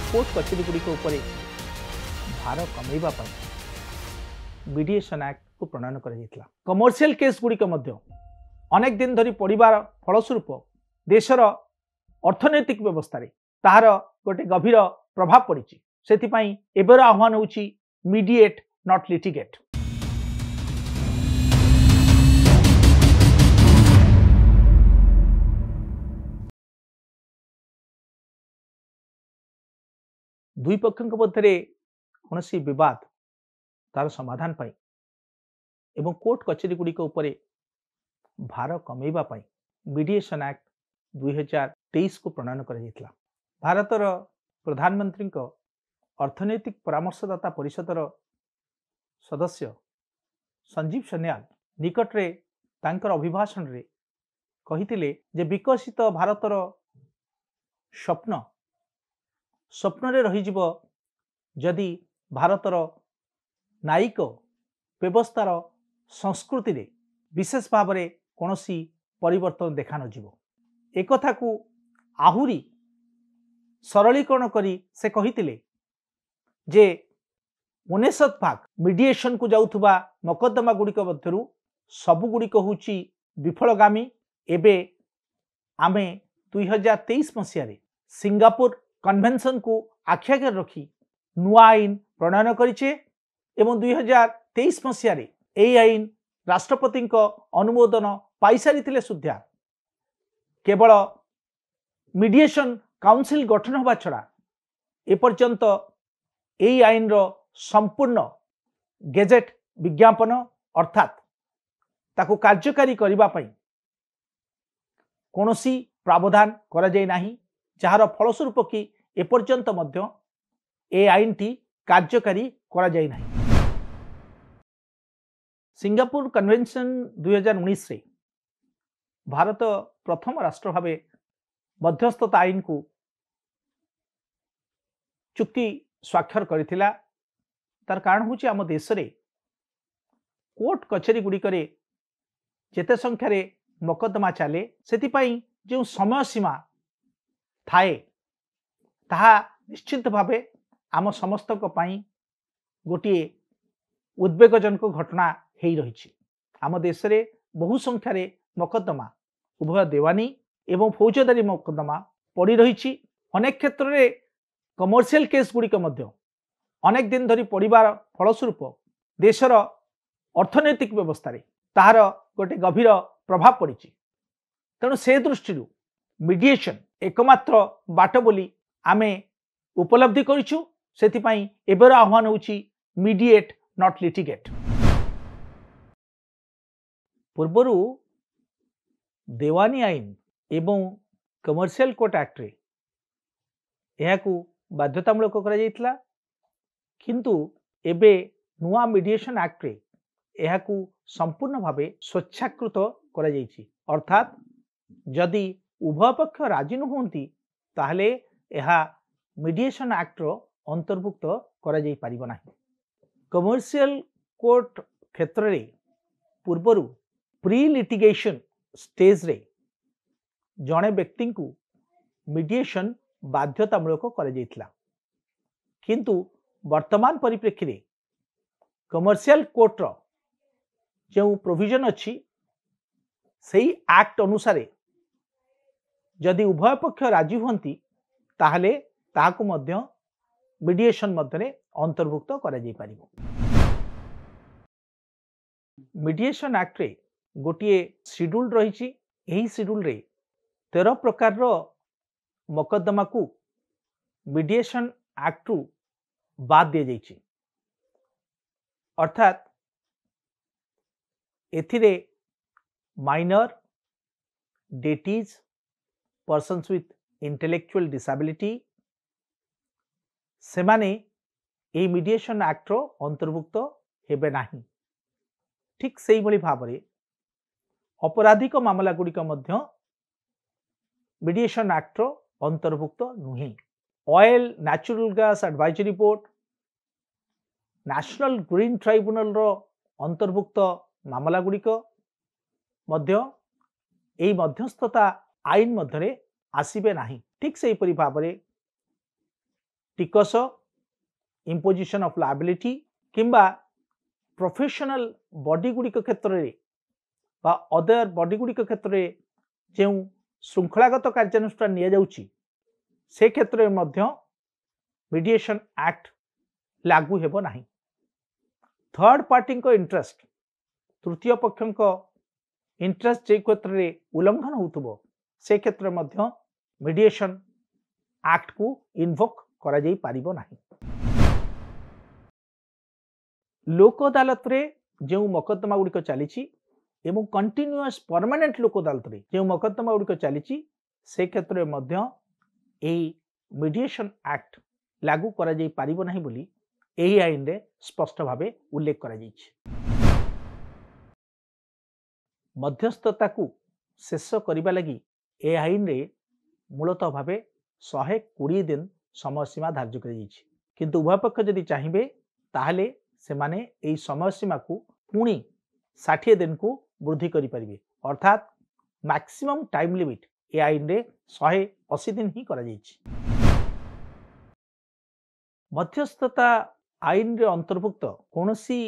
Court कचेरी गुड़िक भार कमेवा mediation act को प्रणयन कर कमर्शियल केस गुड़िक अनेक दिन धरी पड़ार फलस्वरूप देशर अर्थनैतिक व्यवस्था तार गोटे गभीर प्रभाव पड़ी से एबर आह्वान होची मीडिएट नॉट लिटिगेट। दुई पक्षों मध्य कौन विवाद तार समाधान पाई एवं कोर्ट कचेरी गुड़िक भार कमेवा मीडिएशन एक्ट 2023 को प्रणयन कर भारतर प्रधानमंत्री अर्थनैतिक परामर्शदाता परिषदर सदस्य संजीव सन्याल निकटरे तांकर अभिभाषण रे कहिथिले जे विकसित भारतर स्वप्न स्वप्न रे रही जीव जदि भारतर न्यायिक व्यवस्थार संस्कृति रे विशेष भाव में कौन परिवर्तन देखा नजिव एक कथा को आहुरी सरलीकरण करी से कहिथिले जे 99% मीडिएशन को जाउथुबा मकद्दमा गुड़िक मध्यरु सबु गुड़िक होची विफलगामी। एबे आमे 2023 मसीह सिंगापुर कन्वेंशन को आख्यागर रखी नुआ आईन प्रणयन करिचे एवं 2023 मसीह एई आईन राष्ट्रपति अनुमोदन पाई सारी सुधा केवल मीडिएशन काउंसिल गठन होगा छड़ा एपर्यंत एई आईन रो संपूर्ण गेजेट विज्ञापन अर्थात ताको कार्यकारी करिबा पई कोनोसी प्रावधान करा जाय नाही जार फलस्वरूप कि एपर्यंत मध्य ए आईन टी कार्यकारी करा जाय नाही। सिंगापुर कन्वेंशन 2019 रे भारत प्रथम राष्ट्र भाव मध्यस्थता आईन को चुक्ति स्वाक्षर करिथिला। तार कारण हूँ आम देश रे कोर्ट कचेरी गुड़िक जेते संख्यार मकद्दमा चले से जो समय सीमा थाए ताहा निश्चित भाव आम समस्त गोटे उद्वेगजनक घटना हो रही। आम देश रे बहु संख्यार मकद्दमा उभय देवानी एवं फौजदारी मकद्दमा पड़ी रही। अनेक क्षेत्र में कमर्शियल केस गुड़िक अनेक दिन धरी पड़ार फलस्वरूप देशर अर्थनैतिक व्यवस्था तार गोटे गभीर प्रभाव पड़ी। तेणु से दृष्टि मीडिएशन एकमात्र बाट बोली आमे उपलब्धि करिछु। सेथिपाई एबर आह्वान होची मीडिएट नॉट लिटिगेट। पूर्वरु देवानी आईन एवं कमर्शियल कोर्ट एक्ट रे एहाकू बाध्यतामूलक करा जायतिला किंतु एबे नुआ मीडिएशन एक्ट रे एहाकू संपूर्ण भावे स्वच्छाकृत करा जायछि। अर्थात जदि उभय पक्ष राजी नुहंती ताहले एहा मीडिएशन एक्ट रो अंतर्भुक्त करा जाय परिबो नाही। कमर्शियल कोर्ट क्षेत्र रे पूर्वरु प्री लिटिगेशन स्टेज रे जड़े व्यक्ति को मीडिएशन बाध्यतामूलक करा जायतिला किंतु वर्तमान परिप्रेक्षी रे कमर्शियल कोर्ट रो जो प्रोविजन अच्छी सही एक्ट अनुसार जदि उभय पक्ष राजी हुंती ताहले ताहाकू मध्य मीडिएशन मध्य अंतर्भुक्त करा जाय परिबो। मीडिएशन एक्ट रे गोटे शेड्यूल रही। यही शेड्यूल रे 13 प्रकार रो मकद्दमा को मीडिएशन एक्ट रु बाद दिया जायछि। अर्थात एथिरे minor deities persons with intellectual disability से माने ए मीडिएशन एक्ट रो अंतर्भुक्त हेबे नाही। ठीक सेही भली भाव रे अपराधिक मामला गुड़िक मध्य मीडिएशन एक्ट रो अंतर्भुक्त नुहे। Oil natural gas advisory board national green tribunal रो अंतर्भुक्त मामला गुड़िक मध्य एई मध्यस्थता आईन मध्य आसीबे नाही। ठीक सेही परि भाव रे टिकस इम्पोजिशन ऑफ लायबिलिटी किंबा प्रोफेशनल बॉडी गुड़िक क्षेत्र में बा अदर बॉडी गुड़िक क्षेत्र में जो श्रृंखलागत कार्यानुष्ठान निया जाउची से क्षेत्र में मध्य मीडिएशन एक्ट लागू हेबो नाही। थर्ड पार्टी को इंटरेस्ट तृतीय पक्ष को इंटरेस्ट जे क्षेत्र में उल्लंघन होतबो से क्षेत्र में मीडिएशन एक्ट को इन्वोक करा जाई पारिबो नाही। लोक अदालत रे जो मकद्दमा गुड़िक चली एवं कंटिन्यूअस परमानेंट लोक अदालत रे जो मकद्दमा गुड़िक चली से क्षेत्र में मीडिएशन एक्ट लागू करा जाई पारिबो नाही बोली एही आईन रे स्पष्ट भावे उल्लेख करा जाइछि। मध्यस्थता को शेष करने लगी ए आईन रे मूलतः भावे 120 दिन समय सीमा धार्य कर किंतु उभय पक्ष जदि चाहिए ताहले से माने एई समय सीमा को पुणी 60 दिन को वृद्धि करें अर्थात मैक्सिमम टाइम लिमिट ए आईन रे 180 दिन ही करा जाइछि। मध्यस्थता आईन रे अंतर्भुक्त कौनसी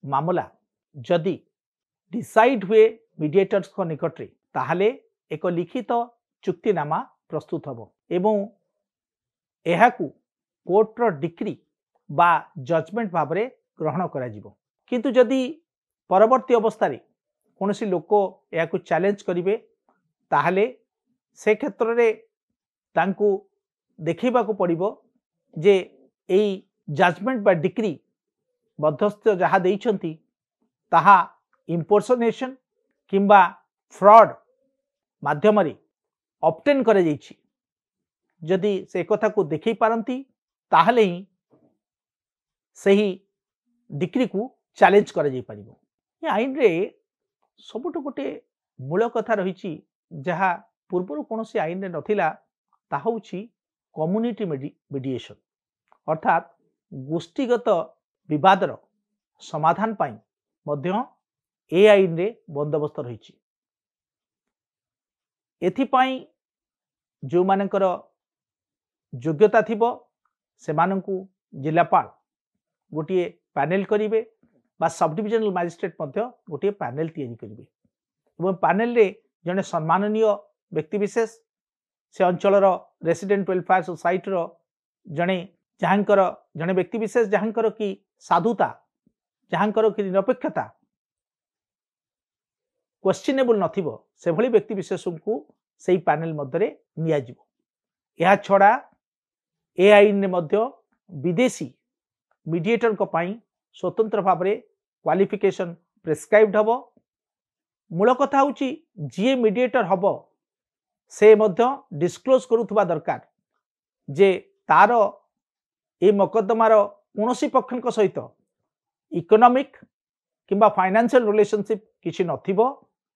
मामला जदि डिसाइड हुए मीडिएटर्स को निकट रे ताहले एक लिखित चुक्तिनामा प्रस्तुत हबो एवं एहाकू कोर्टर डिक्री बा जजमेंट भाव में ग्रहण करा जिवो। किंतु जदि परवर्ती अवस्था रे कौनसी लोक एहाकू चैलेंज करिवे ताहले से क्षेत्र रे तांकू देखैबा को पड़िबो जे एई जजमेंट बा डिक्री मध्यस्थ जहा देइछंती ताहा इम्पर्सनेशन किंबा फ्रॉड माध्यम रे ऑब्टेन करे जाइछि। जदि से कथा को देखै पारंती ताहले ही सही डिक्री को चैलेंज करे जाई परिबो। ये आईन रे सबुठ गोटे मूल कथा रही जहा पूर्व कौन आईन रे नथिला ताहा होछि कम्युनिटी मीडिएशन अर्थात गोष्ठीगत विवादर समाधान पाई मध्य ए आईन रे बंदोबस्त रही। एथिपाई जो मानकर योग्यता थिबो से मानकू जिलापाल गोटे पैनेल करिवे बा सब डिविजनल मजिस्ट्रेट मध्य गोटे पैनेल तैयारी करिवे एवं पैनेल रे जने सम्माननीय व्यक्ति विशेष से अंचलर रेसिडेंट वेलफेयर सोसाइटी रो जने जहांकर जने व्यक्ति विशेष जहांकर की साधुता जहांकर की निरपेक्षता क्वेश्चनेबल नथिबो से भली व्यक्ति विशेष को सही पैनेल मध्य निया जिवो। या छड़ा ए आईन ने मध्य विदेशी मीडिएटर को पाई स्वतंत्र भाव में क्वालिफिकेशन प्रेस्क्राइब्ड हबो। मूल कथा होची जी मीडिएटर हबो से मध्य डिस्क्लोज करुथबा दरकार जे तार ए मकद्दमार कोनोसी पक्षन सहित इकोनॉमिक किंबा फाइनेंशियल रिलेशनशिप किसी नथिबो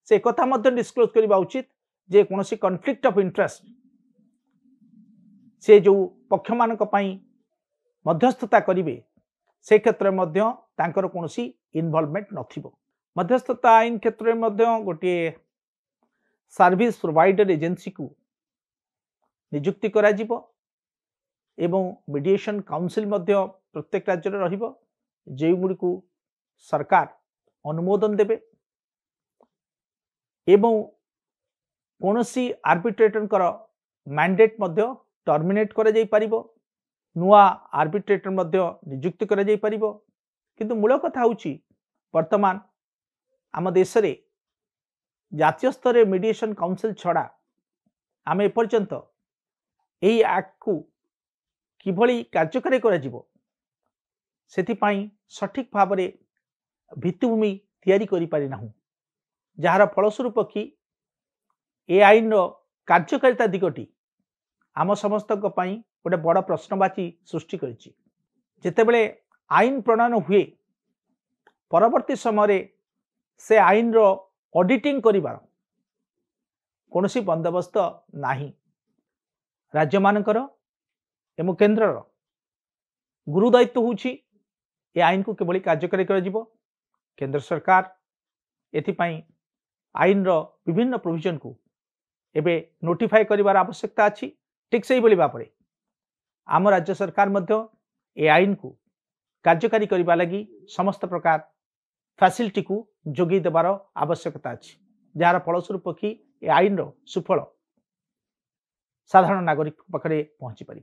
से कथा मध्य डिस्क्लोज करबा उचित जे कोनोसी कॉन्फ्लिक्ट ऑफ इंटरेस्ट से जो पक्ष मानक पई मध्यस्थता करिवे से क्षेत्र में मध्य तांकर कोनोसी इन्वॉल्वमेंट नथिबो। मध्यस्थता आईन क्षेत्र में मध्य गोटे सर्विस प्रोवाइडर एजेंसी को नियुक्ति करा जिवो एवं मीडिएशन काउंसिल मध्य प्रत्येक राज्य रे रहिबो जे गुडी को सरकार अनुमोदन देबे एवं कोनोसी आर्बिट्रेटर कर मैंडेट मध्य टर्मिनेट करा जाई परिबो नुआ आर्बिट्रेटर मध्य नियुक्त करा जाई परिबो। किंतु मूल कथा होची वर्तमान आम देश रे जातीय स्तर मीडिएशन काउंसिल छड़ा आम एपर्यंत एई एक्ट को किभली कार्यकारी करा जिवो सेथिपाई सठिक भाव में भित्तिभूमि तैयारी करि पारि नाहु जार फलस्वरूप कि ए आईन रो कार्यकारिता दिगटी आम समस्त गोटे बड़ प्रश्नवाची सृष्टि करिछि। जेतेबेले आईन प्रणयन हुए परवर्ती समय से आईन रो ऑडिटिंग करिबार कोनोसी बंदोबस्त नाही। राज्य मानकर एवं केन्द्र गुरुदायित्व होछि ए आईन को किभली कार्यकारी करा जिवो। केंद्र सरकार एथिपाई आईन रो विभिन्न प्रोविजन को एबे नोटिफाई करिवार आवश्यकता अछि। ठीक से ही भाव में आम राज्य सरकार ए आईन को कार्यकारी करने लगी समस्त प्रकार फैसिलिटी को जोगी देवार आवश्यकता अच्छी जार फलस्वरूप कि ए आईन सुफल साधारण नागरिक पाखे पहुंची पार।